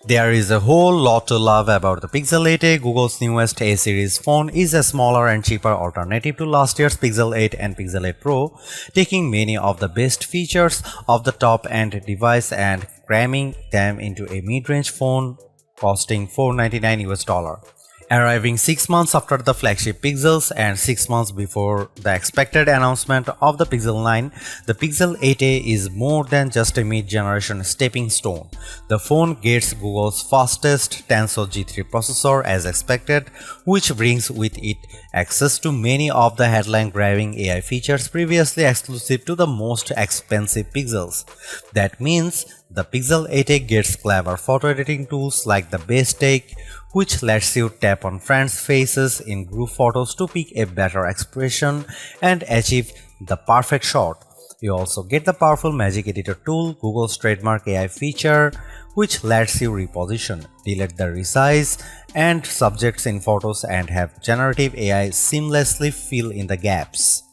There is a whole lot to love about the Pixel 8a. Google's newest A series phone is a smaller and cheaper alternative to last year's Pixel 8 and Pixel 8 Pro, taking many of the best features of the top-end device and cramming them into a mid-range phone costing $499. Arriving 6 months after the flagship Pixels and 6 months before the expected announcement of the Pixel 9, the Pixel 8a is more than just a mid-generation stepping stone. The phone gets Google's fastest Tensor G3 processor as expected, which brings with it access to many of the headline-grabbing AI features previously exclusive to the most expensive Pixels. That means the Pixel 8a gets clever photo editing tools like the Best Take, which lets you tap on friends' faces in group photos to pick a better expression and achieve the perfect shot. You also get the powerful Magic Editor tool, Google's trademark AI feature, which lets you reposition, delete the resize and subjects in photos and have generative AI seamlessly fill in the gaps.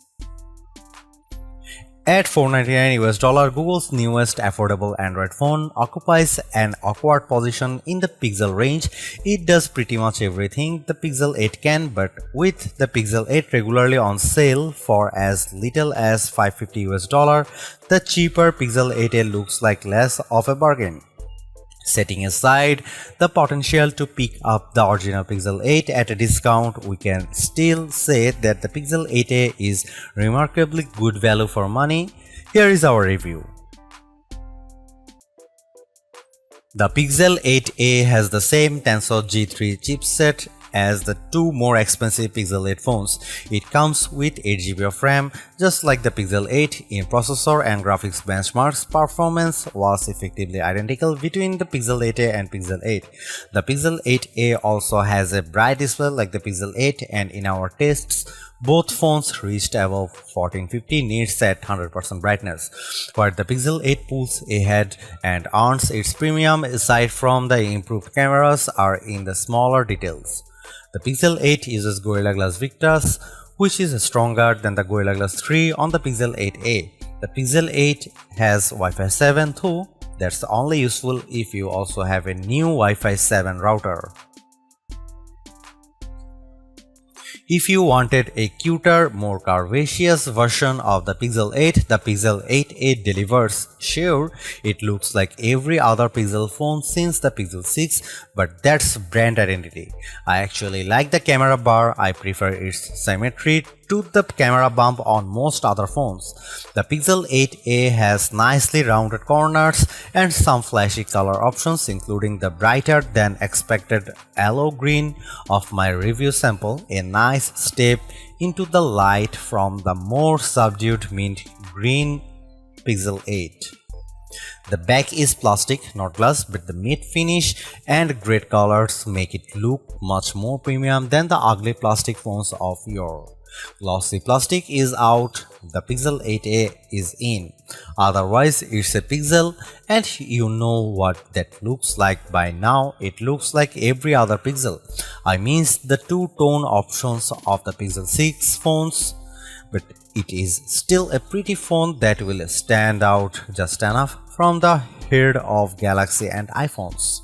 At $499, Google's newest affordable Android phone occupies an awkward position in the Pixel range. It does pretty much everything the Pixel 8 can, but with the Pixel 8 regularly on sale for as little as $550, the cheaper Pixel 8a looks like less of a bargain. Setting aside the potential to pick up the original Pixel 8 at a discount, we can still say that the Pixel 8a is remarkably good value for money. Here is our review. The Pixel 8a has the same Tensor G3 chipset as the two more expensive Pixel 8 phones. It comes with 8GB of RAM, just like the Pixel 8. In processor and graphics benchmarks, performance was effectively identical between the Pixel 8a and Pixel 8. The Pixel 8a also has a bright display like the Pixel 8, and in our tests, both phones reached above 1450 nits at 100% brightness, where the Pixel 8 pulls ahead and earns its premium aside from the improved cameras are in the smaller details. The Pixel 8 uses Gorilla Glass Victus, which is stronger than the Gorilla Glass 3 on the Pixel 8a. The Pixel 8 has Wi-Fi 7 though, that's only useful if you also have a new Wi-Fi 7 router. If you wanted a cuter, more curvaceous version of the Pixel 8, the Pixel 8a delivers. Sure, it looks like every other Pixel phone since the Pixel 6, but that's brand identity. I actually like the camera bar. I prefer its symmetry to the camera bump on most other phones. The Pixel 8a has nicely rounded corners and some flashy color options, including the brighter than expected yellow green of my review sample, a nice step into the light from the more subdued mint green Pixel 8. The back is plastic, not glass, but the matte finish and great colors make it look much more premium than the ugly plastic phones of yore. Glossy plastic is out, the Pixel 8a is in. Otherwise, it's a Pixel, and you know what that looks like by now. It looks like every other Pixel. I mean the two-tone options of the Pixel 6 phones, but it is still a pretty phone that will stand out just enough from the herd of Galaxy and iPhones.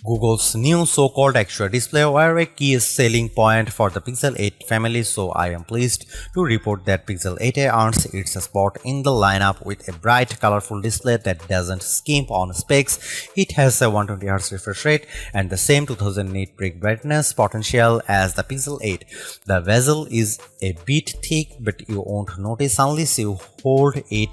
Google's new so-called extra display were a key selling point for the Pixel 8 family, so I am pleased to report that Pixel 8a earns its spot in the lineup with a bright, colorful display that doesn't skimp on specs. It has a 120Hz refresh rate and the same 2000 nit peak brightness potential as the Pixel 8. The bezel is a bit thick, but you won't notice unless you hold it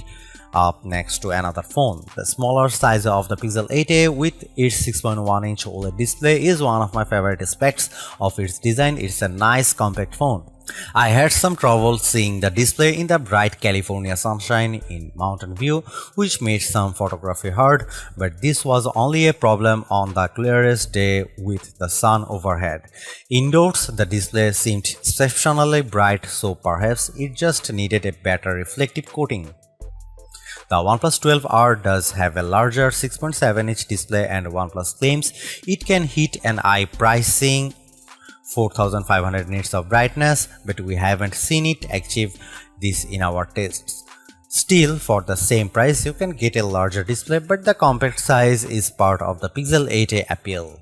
up next to another phone. The smaller size of the Pixel 8a with its 6.1-inch OLED display is one of my favorite aspects of its design. It's a nice compact phone. I had some trouble seeing the display in the bright California sunshine in Mountain View, which made some photography hard, but this was only a problem on the clearest day with the sun overhead. Indoors, the display seemed exceptionally bright, so perhaps it just needed a better reflective coating. The OnePlus 12R does have a larger 6.7-inch display, and OnePlus claims it can hit an eye-piercing 4500 nits of brightness, but we haven't seen it achieve this in our tests. Still, for the same price, you can get a larger display, but the compact size is part of the Pixel 8a appeal.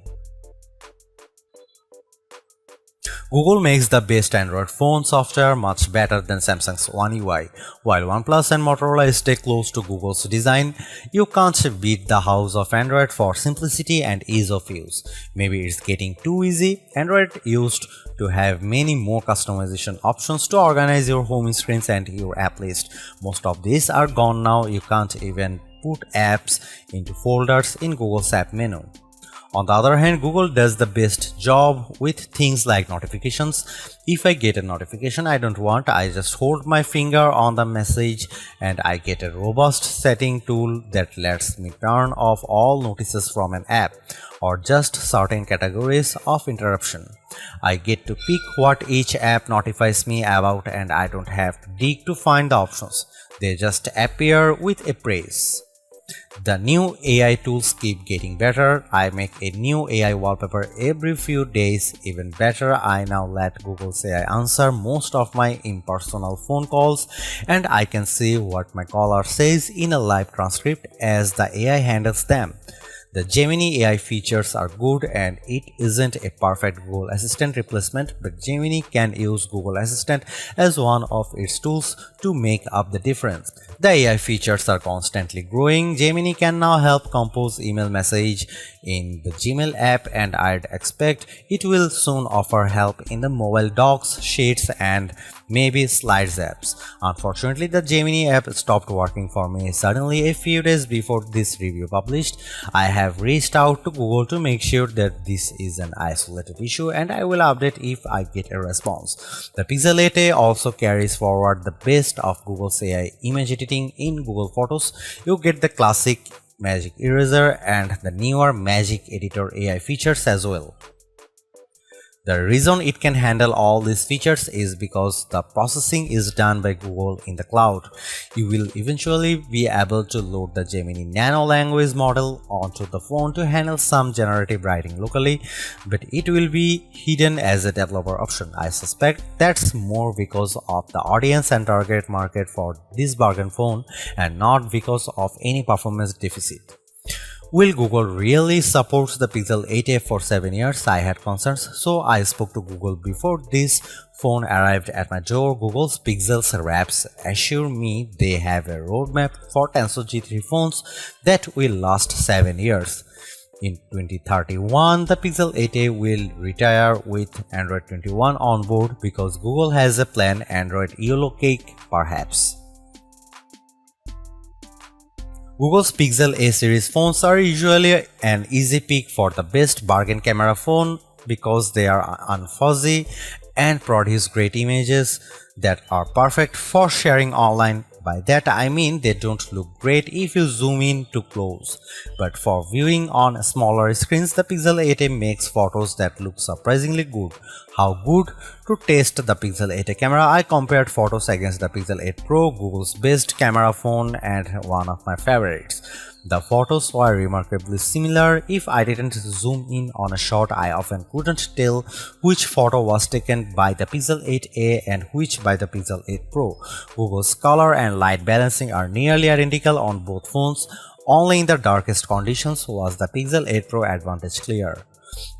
Google makes the best Android phone software much better than Samsung's One UI. While OnePlus and Motorola stay close to Google's design, you can't beat the house of Android for simplicity and ease of use. Maybe it's getting too easy. Android used to have many more customization options to organize your home screens and your app list. Most of these are gone now. You can't even put apps into folders in Google's app menu. On the other hand, Google does the best job with things like notifications. If I get a notification I don't want, I just hold my finger on the message and I get a robust setting tool that lets me turn off all notices from an app or just certain categories of interruption. I get to pick what each app notifies me about and I don't have to dig to find the options. They just appear with a press. The new AI tools keep getting better. I make a new AI wallpaper every few days. Even better, I now let Google's AI answer most of my impersonal phone calls, and I can see what my caller says in a live transcript as the AI handles them. The Gemini AI features are good and it isn't a perfect Google Assistant replacement, but Gemini can use Google Assistant as one of its tools to make up the difference. The AI features are constantly growing. Gemini can now help compose email message in the Gmail app, and I'd expect it will soon offer help in the mobile docs, sheets and maybe slides apps. Unfortunately, the Gemini app stopped working for me suddenly a few days before this review published. I have reached out to Google to make sure that this is an isolated issue, and I will update if I get a response. The Pixel 8a also carries forward the best of Google's AI image editing in Google Photos. You get the classic Magic Eraser and the newer Magic Editor AI features as well. The reason it can handle all these features is because the processing is done by Google in the cloud. You will eventually be able to load the Gemini Nano language model onto the phone to handle some generative writing locally, but it will be hidden as a developer option. I suspect that's more because of the audience and target market for this bargain phone and not because of any performance deficit. Will Google really support the Pixel 8a for 7 years? I had concerns, so I spoke to Google before this phone arrived at my door. Google's Pixel's reps assure me they have a roadmap for Tensor G3 phones that will last 7 years. In 2031, the Pixel 8a will retire with Android 21 on board because Google has a plan Android Yellow Cake perhaps. Google's Pixel A series phones are usually an easy pick for the best bargain camera phone because they are unfuzzy and produce great images that are perfect for sharing online. By that I mean they don't look great if you zoom in too close, but for viewing on smaller screens, the Pixel 8a makes photos that look surprisingly good. How good? To test the Pixel 8a camera, I compared photos against the Pixel 8 Pro, Google's best camera phone and one of my favorites. The photos were remarkably similar. If I didn't zoom in on a shot, I often couldn't tell which photo was taken by the Pixel 8a and which by the Pixel 8 Pro. Google's color and light balancing are nearly identical on both phones. Only in the darkest conditions was the Pixel 8 Pro advantage clear.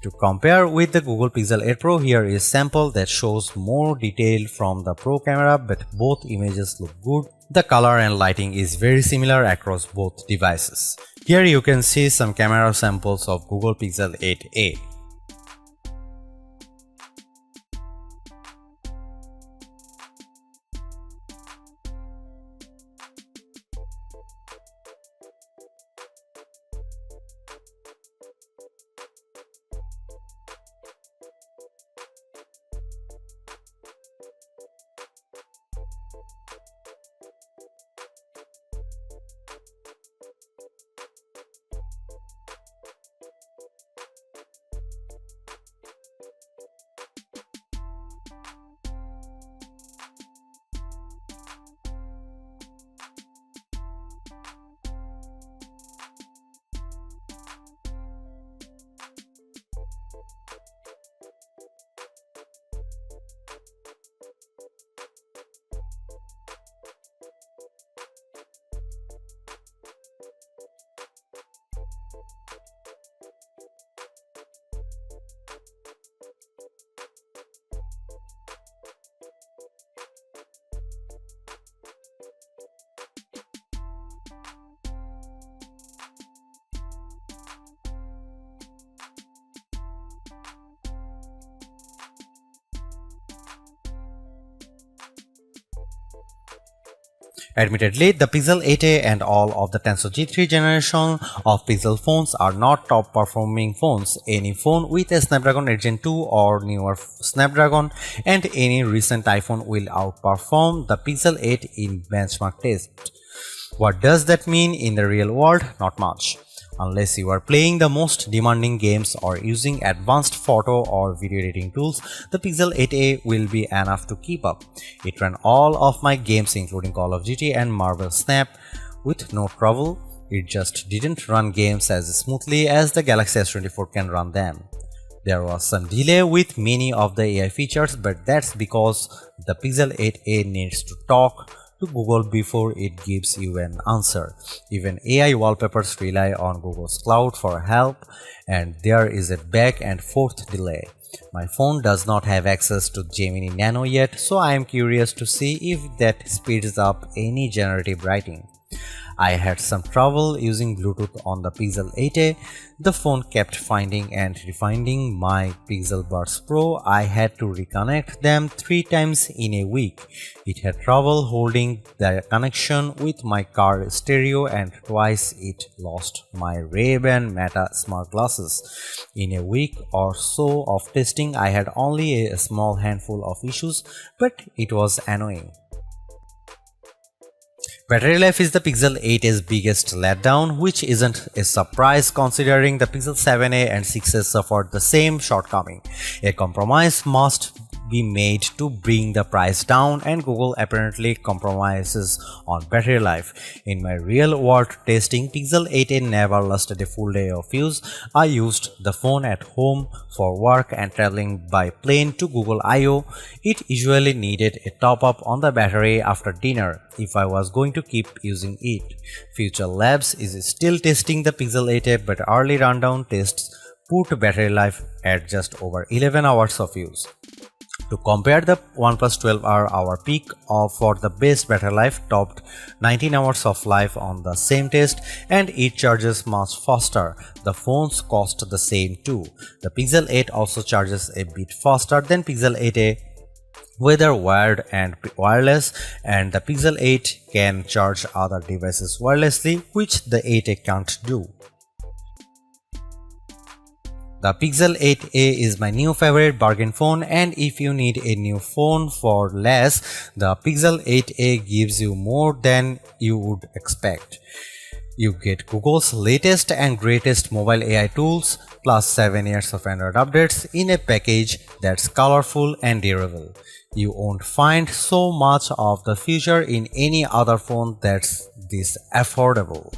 To compare with the Google Pixel 8 Pro, here is a sample that shows more detail from the Pro camera, but both images look good. The color and lighting is very similar across both devices. Here you can see some camera samples of Google Pixel 8a. Admittedly, the Pixel 8a and all of the Tensor G3 generation of Pixel phones are not top performing phones. Any phone with a Snapdragon 8 Gen 2 or newer Snapdragon and any recent iPhone will outperform the Pixel 8 in benchmark test. What does that mean in the real world? Not much. Unless you are playing the most demanding games or using advanced photo or video editing tools, the Pixel 8a will be enough to keep up. It ran all of my games including Call of Duty and Marvel Snap with no trouble. It just didn't run games as smoothly as the Galaxy S24 can run them. There was some delay with many of the AI features, but that's because the Pixel 8a needs to talk to Google before it gives you an answer. Even AI wallpapers rely on Google's cloud for help, and there is a back and forth delay. My phone does not have access to Gemini Nano yet, so I am curious to see if that speeds up any generative writing. I had some trouble using Bluetooth on the Pixel 8a. The phone kept finding and refinding my Pixel Buds Pro. I had to reconnect them 3 times in a week. It had trouble holding the connection with my car stereo, and twice it lost my Ray-Ban Meta smart glasses. In a week or so of testing, I had only a small handful of issues, but it was annoying. Battery life is the Pixel 8a's biggest letdown, which isn't a surprise considering the Pixel 7a and 6a suffered the same shortcoming. A compromise must be made to bring the price down, and Google apparently compromises on battery life. In my real world testing, Pixel 8a never lasted a full day of use. I used the phone at home for work and traveling by plane to Google I/O. It usually needed a top up on the battery after dinner if I was going to keep using it. Future Labs is still testing the Pixel 8a, but early rundown tests put battery life at just over 11 hours of use. To compare, the OnePlus 12R peak for the best battery life topped 19 hours of life on the same test, and it charges much faster. The phones cost the same too. The Pixel 8 also charges a bit faster than Pixel 8a, whether wired and wireless, and the Pixel 8 can charge other devices wirelessly, which the 8a can't do. The Pixel 8a is my new favorite bargain phone, and if you need a new phone for less, the Pixel 8a gives you more than you would expect. You get Google's latest and greatest mobile AI tools, plus 7 years of Android updates in a package that's colorful and durable. You won't find so much of the future in any other phone that's this affordable.